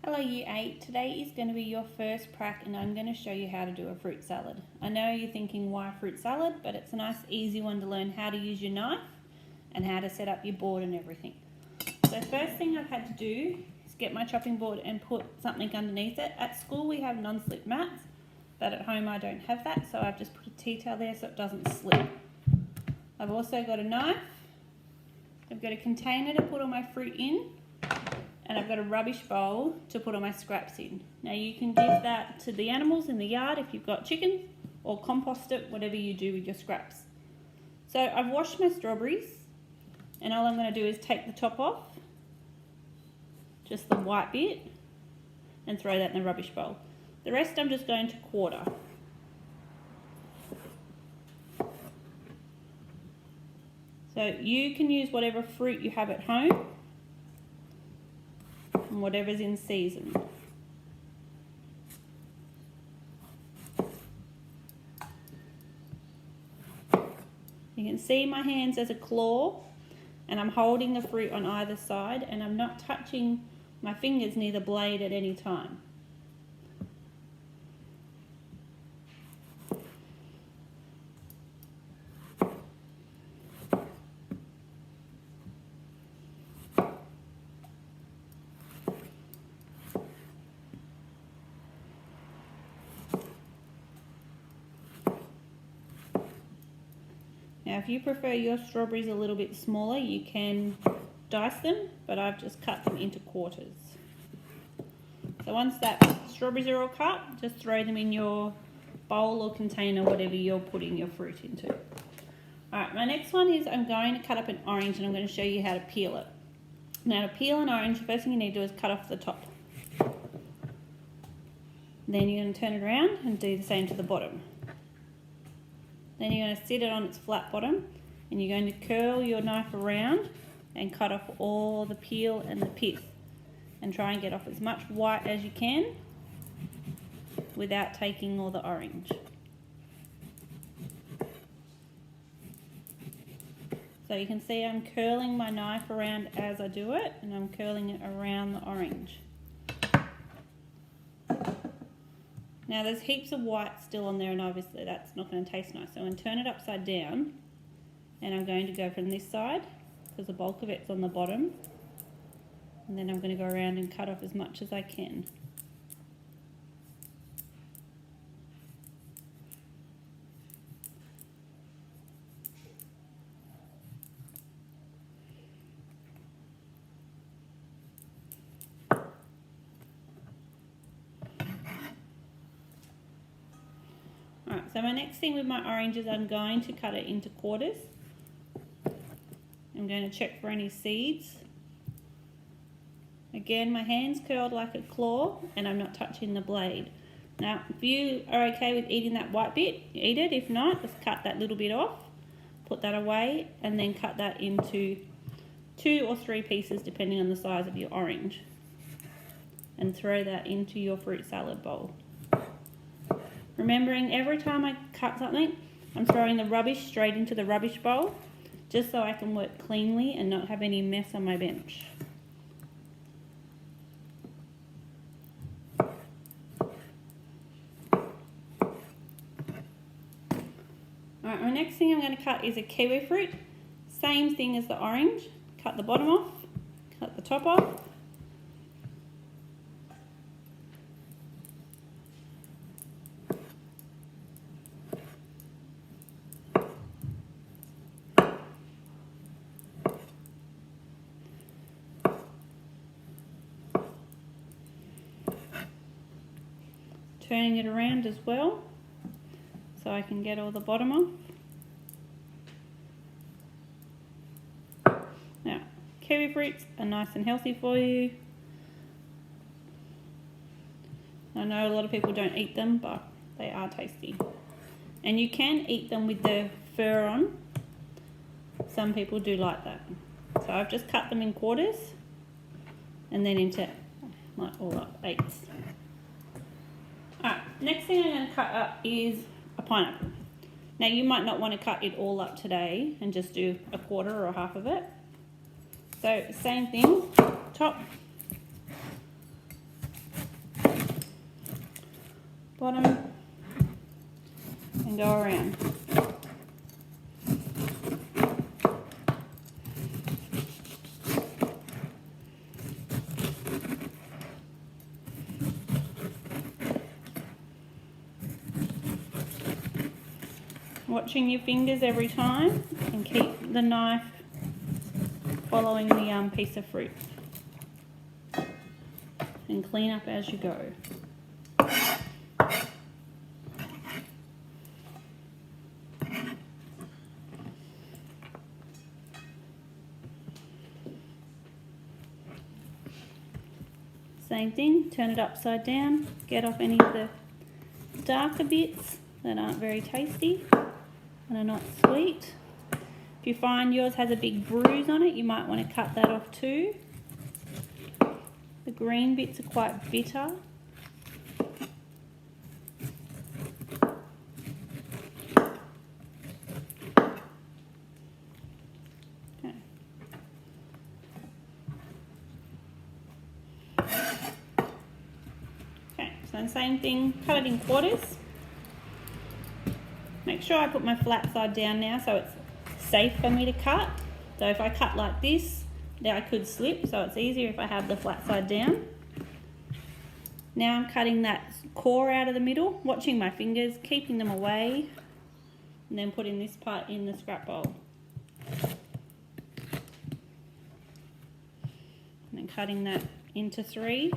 Hello Year 8, today is going to be your first prac and I'm going to show you how to do a fruit salad. I know you're thinking why fruit salad, but it's a nice easy one to learn how to use your knife and how to set up your board and everything. So first thing I've had to do is get my chopping board and put something underneath it. At school we have non-slip mats, but at home I don't have that, so I've just put a tea towel there so it doesn't slip. I've also got a knife, I've got a container to put all my fruit in, and I've got a rubbish bowl to put all my scraps in. Now you can give that to the animals in the yard if you've got chickens, or compost it, whatever you do with your scraps. So I've washed my strawberries, and all I'm going to do is take the top off, just the white bit, and throw that in the rubbish bowl. The rest I'm just going to quarter. So you can use whatever fruit you have at home, and whatever's in season. You can see my hands as a claw, and I'm holding the fruit on either side, and I'm not touching my fingers near the blade at any time. Now if you prefer your strawberries a little bit smaller, you can dice them, but I've just cut them into quarters. So once that strawberries are all cut, just throw them in your bowl or container, whatever you're putting your fruit into. Alright, my next one is I'm going to cut up an orange and I'm going to show you how to peel it. Now to peel an orange, the first thing you need to do is cut off the top. Then you're going to turn it around and do the same to the bottom. Then you're going to sit it on its flat bottom and you're going to curl your knife around and cut off all the peel and the pith, and try and get off as much white as you can without taking all the orange. So you can see I'm curling my knife around as I do it, and I'm curling it around the orange. Now there's heaps of white still on there, and obviously that's not going to taste nice. So I'm going to turn it upside down, and I'm going to go from this side because the bulk of it's on the bottom, and then I'm going to go around and cut off as much as I can. Alright, so my next thing with my oranges, I'm going to cut it into quarters. I'm going to check for any seeds. Again, my hand's curled like a claw and I'm not touching the blade. Now, if you are okay with eating that white bit, eat it. If not, just cut that little bit off, put that away, and then cut that into 2 or 3 pieces depending on the size of your orange, and throw that into your fruit salad bowl. Remembering every time I cut something, I'm throwing the rubbish straight into the rubbish bowl, just so I can work cleanly and not have any mess on my bench. Alright, my next thing I'm going to cut is a kiwi fruit. Same thing as the orange. Cut the bottom off, cut the top off. Turning it around as well so I can get all the bottom off. Now, kiwi fruits are nice and healthy for you. I know a lot of people don't eat them, but they are tasty. And you can eat them with the fur on. Some people do like that. So I've just cut them in quarters and then into like all up 8s. Alright, next thing I'm going to cut up is a pineapple. Now you might not want to cut it all up today and just do a quarter or half of it. So same thing, top, bottom, and go around. Watching your fingers every time and keep the knife following the piece of fruit. And clean up as you go. Same thing, turn it upside down, get off any of the darker bits that aren't very tasty and are not sweet. If you find yours has a big bruise on it, you might want to cut that off too. The green bits are quite bitter. Okay. Okay, so same thing, cut it in quarters. Make sure I put my flat side down now so it's safe for me to cut. So if I cut like this, I could slip, so it's easier if I have the flat side down. Now I'm cutting that core out of the middle, watching my fingers, keeping them away, and then putting this part in the scrap bowl. And then cutting that into 3,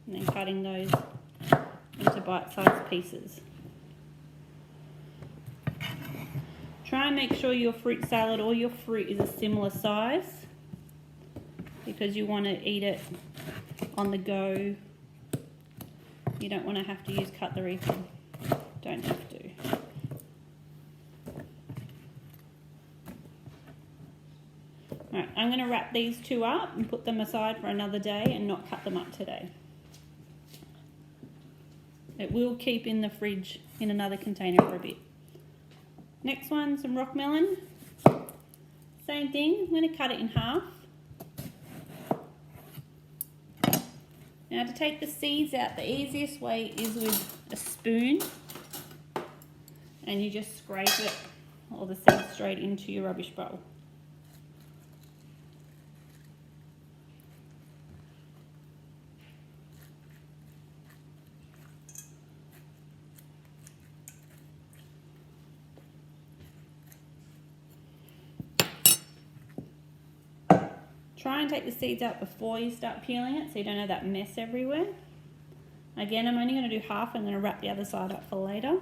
and then cutting those into bite-sized pieces. Try and make sure your fruit salad or your fruit is a similar size, because you want to eat it on the go. You don't want to have to use cutlery if you don't have to. Alright, I'm going to wrap these 2 up and put them aside for another day and not cut them up today. It will keep in the fridge in another container for a bit. Next one, some rock melon. Same thing, I'm going to cut it in half. Now to take the seeds out, the easiest way is with a spoon, and you just scrape it, all the seeds straight into your rubbish bowl. Try and take the seeds out before you start peeling it so you don't have that mess everywhere. Again, I'm only going to do half and then I'll wrap the other side up for later.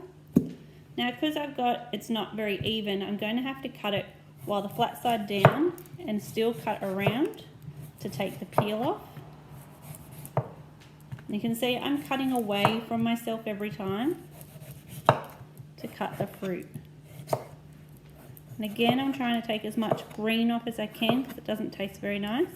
Now because it's not very even, I'm going to have to cut it while the flat side down and still cut around to take the peel off. And you can see I'm cutting away from myself every time to cut the fruit. And again, I'm trying to take as much green off as I can because it doesn't taste very nice.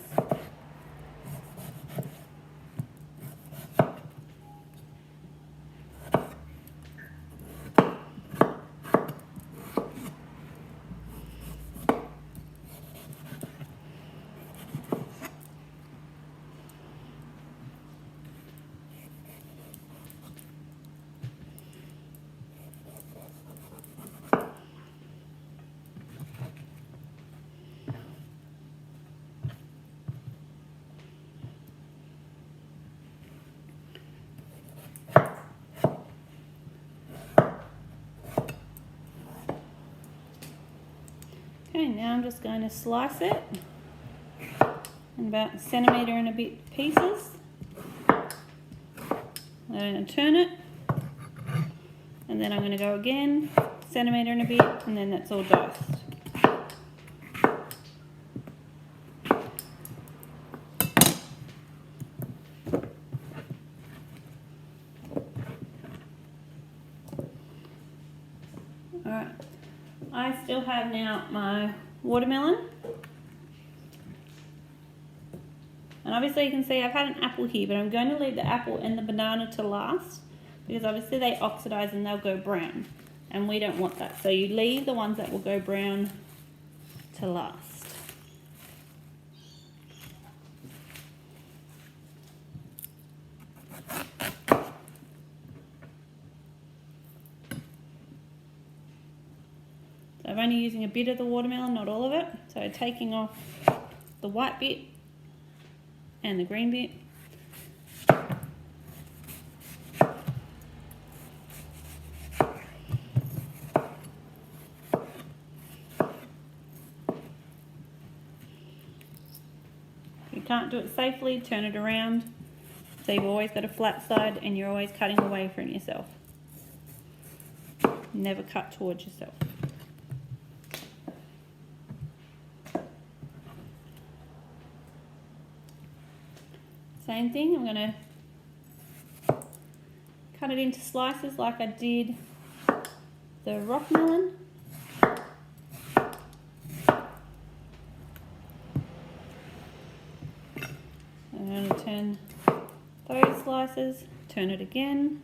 Okay, now I'm just going to slice it in about 1 centimetre and a bit pieces. I'm going to turn it, and then I'm going to go again, 1 centimetre and a bit, and then that's all diced. Alright, I still have now my watermelon, and obviously you can see I've had an apple here, but I'm going to leave the apple and the banana to last because obviously they oxidize and they'll go brown, and we don't want that, so you leave the ones that will go brown to last. I'm only using a bit of the watermelon, not all of it. So taking off the white bit and the green bit. If you can't do it safely, turn it around. So you've always got a flat side and you're always cutting away from yourself. Never cut towards yourself. Same thing, I'm going to cut it into slices like I did the rock melon. I'm going to turn those slices, turn it again.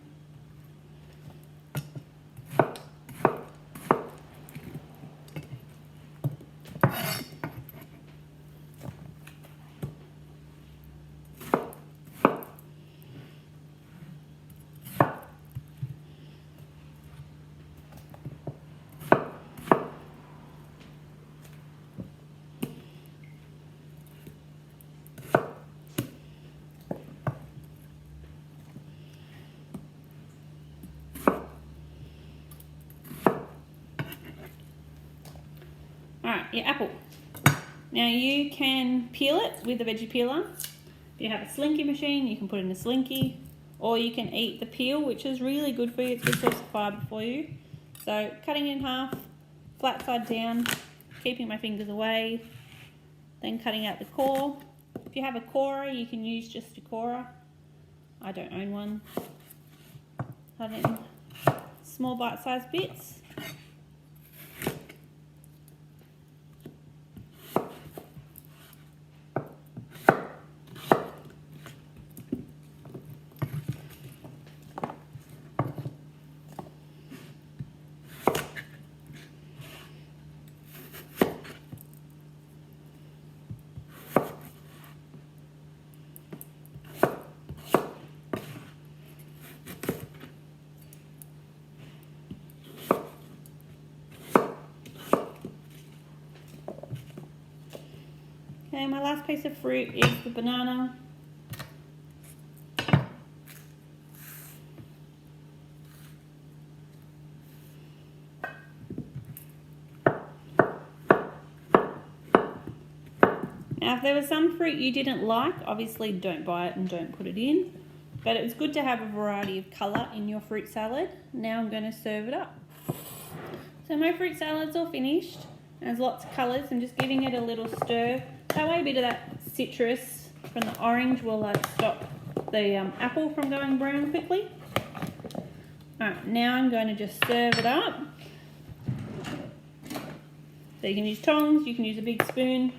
Alright, your apple. Now you can peel it with a veggie peeler. If you have a slinky machine, you can put it in a slinky, or you can eat the peel, which is really good for you. It's a good source of fibre for you. So cutting it in half, flat side down, keeping my fingers away, then cutting out the core. If you have a corer, you can use just a corer. I don't own one. Cut it in small bite-sized bits. Okay, my last piece of fruit is the banana. Now, if there was some fruit you didn't like, obviously don't buy it and don't put it in. But it's good to have a variety of colour in your fruit salad. Now I'm going to serve it up. So my fruit salad's all finished. There's lots of colours. I'm just giving it a little stir. That way a bit of that citrus from the orange will stop the apple from going brown quickly. Alright, now I'm going to just serve it up. So you can use tongs, you can use a big spoon,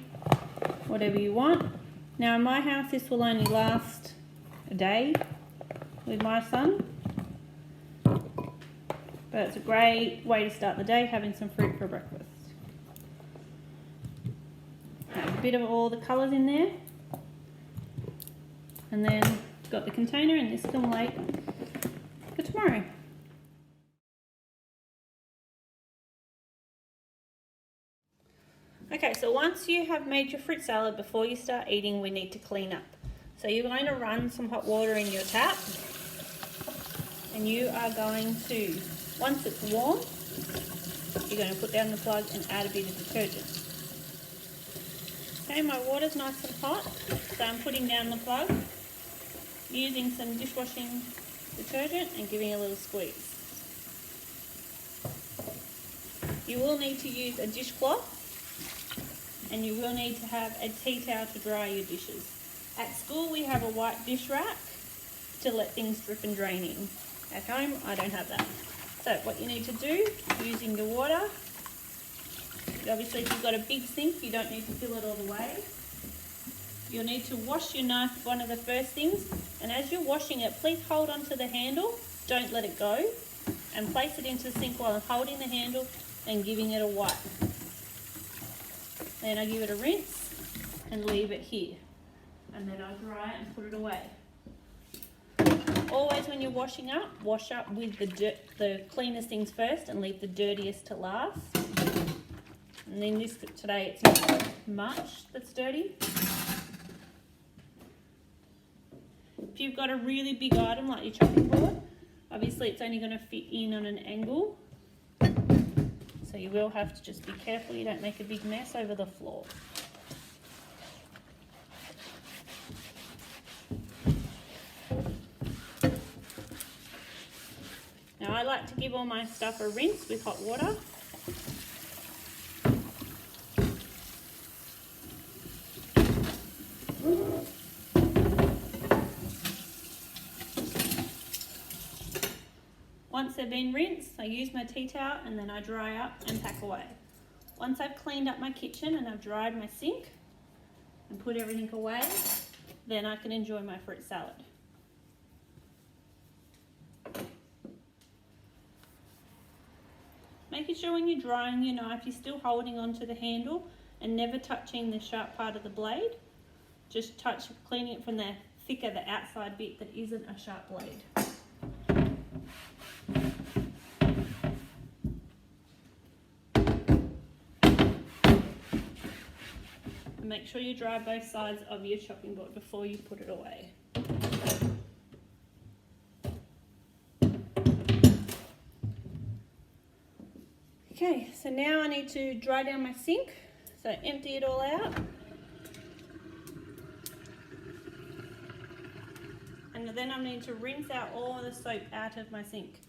whatever you want. Now in my house this will only last a day with my son. But it's a great way to start the day, having some fruit for breakfast. Have a bit of all the colours in there. And then got the container, and this can wait for tomorrow. Okay, so once you have made your fruit salad, before you start eating, we need to clean up. So you're going to run some hot water in your tap, and you are going to, once it's warm, you're going to put down the plug and add a bit of detergent. Okay, my water's nice and hot, so I'm putting down the plug, using some dishwashing detergent and giving a little squeeze. You will need to use a dishcloth, and you will need to have a tea towel to dry your dishes. At school we have a white dish rack to let things drip and drain in. At home I don't have that. So what you need to do, using the water, obviously if you've got a big sink you don't need to fill it all the way. You'll need to wash your knife, one of the first things, and as you're washing it, please hold onto the handle, don't let it go, and place it into the sink while I'm holding the handle and giving it a wipe. Then I give it a rinse and leave it here, and then I dry it and put it away. Always when you're washing up, wash up with the cleanest things first and leave the dirtiest to last. And then today it's not much that's dirty. If you've got a really big item like your chopping board, obviously it's only going to fit in on an angle. So you will have to just be careful you don't make a big mess over the floor. Now I like to give all my stuff a rinse with hot water. Once they've been rinsed, I use my tea towel and then I dry up and pack away. Once I've cleaned up my kitchen and I've dried my sink and put everything away, then I can enjoy my fruit salad. Making sure when you're drying your knife, you're still holding onto the handle and never touching the sharp part of the blade. Just cleaning it from the thicker, the outside bit that isn't a sharp blade. And make sure you dry both sides of your chopping board before you put it away. Okay, so now I need to dry down my sink. So empty it all out. And then I need to rinse out all the soap out of my sink.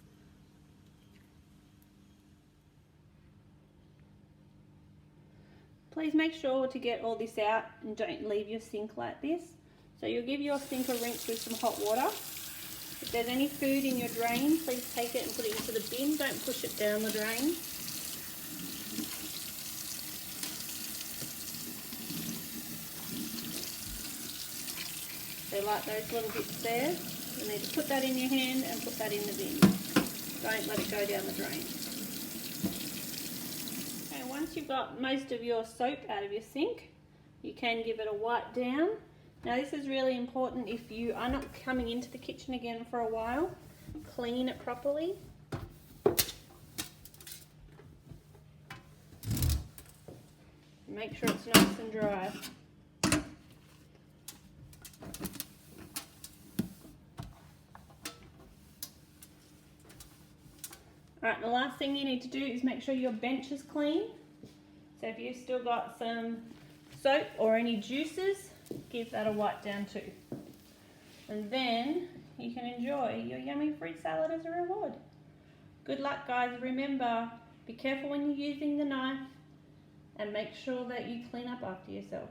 Please make sure to get all this out and don't leave your sink like this. So you'll give your sink a rinse with some hot water. If there's any food in your drain, please take it and put it into the bin. Don't push it down the drain. So like those little bits there, you need to put that in your hand and put that in the bin. Don't let it go down the drain. Okay, once you've got most of your soap out of your sink, you can give it a wipe down. Now this is really important if you are not coming into the kitchen again for a while. Clean it properly. Make sure it's nice and dry. Alright, the last thing you need to do is make sure your bench is clean. So if you've still got some soap or any juices, give that a wipe down too. And then you can enjoy your yummy fruit salad as a reward. Good luck guys. Remember, be careful when you're using the knife and make sure that you clean up after yourself.